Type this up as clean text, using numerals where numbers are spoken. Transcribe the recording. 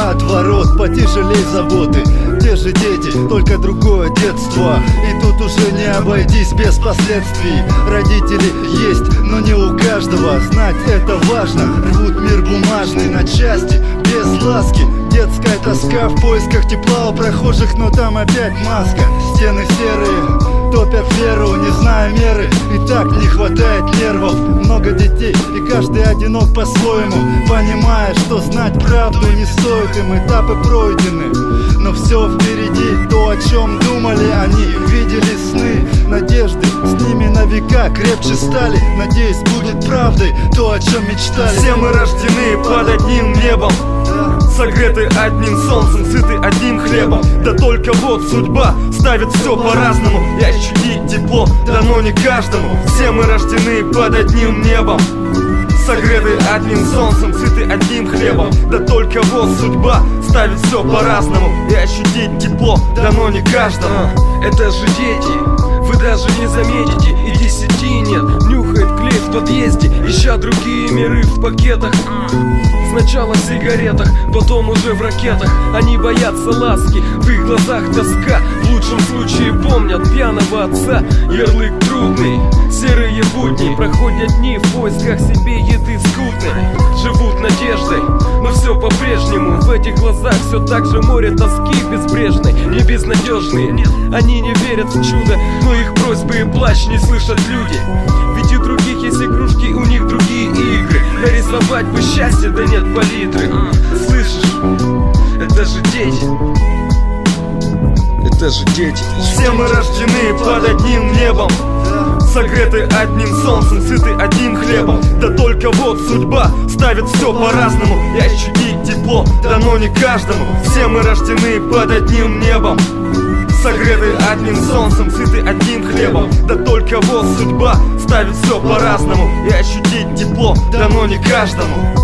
наоборот, потяжелей заботы. Те же дети, только другое детство. И тут уже не обойтись без последствий. Родители есть, но не у каждого. Знать это важно. Рвут мир бумажный на части, без ласки. Детская тоска в поисках тепла у прохожих, но там опять маска. Стены серые, топят веру, не зная меры. И так не хватает нервов. Много детей, и каждый одинок по-своему, понимая, что знать правду не стоит им. Этапы пройдены, но все впереди. То, о чем думали они, видели сны, надежды, с ними на века крепче стали. Надеюсь, будет правдой то, о чем мечтали. Все мы рождены под одним небом, согреты одним солнцем, сыты одним хлебом. Да только вот судьба ставит все по-разному, и ощутить тепло дано не каждому. Все мы рождены под одним небом, согреты одним солнцем, сыты одним хлебом. Да только вот судьба ставит все по-разному, и ощутить тепло дано не каждому. Это же дети, вы даже не заметите, и 10 нет. Нюхает клей в подъезде, ища другие миры в пакетах. Сначала в сигаретах, потом уже в ракетах. Они боятся ласки, в их глазах тоска. В лучшем случае помнят пьяного отца. Ярлык трудный, серые будни. Проходят дни в поисках себе еды скудной. Живут надеждой, но все по-прежнему. В этих глазах все так же море тоски безбрежной и безнадежные. Они не верят в чудо, но их просьбы и плач не слышат люди. Ведь у других есть игрушки, у них другие игры. Нарисовать бы счастье, да нет палитры. Слышишь? Это же дети. Это же дети. Все мы рождены под одним небом, согреты одним солнцем, сыты одним хлебом. Да только вот судьба ставит все по-разному, и ощутить тепло дано не каждому. Все мы рождены под одним небом, согреты одним солнцем, сыты одним хлебом. Да только вот судьба ставит все по-разному, и ощутить тепло дано не каждому.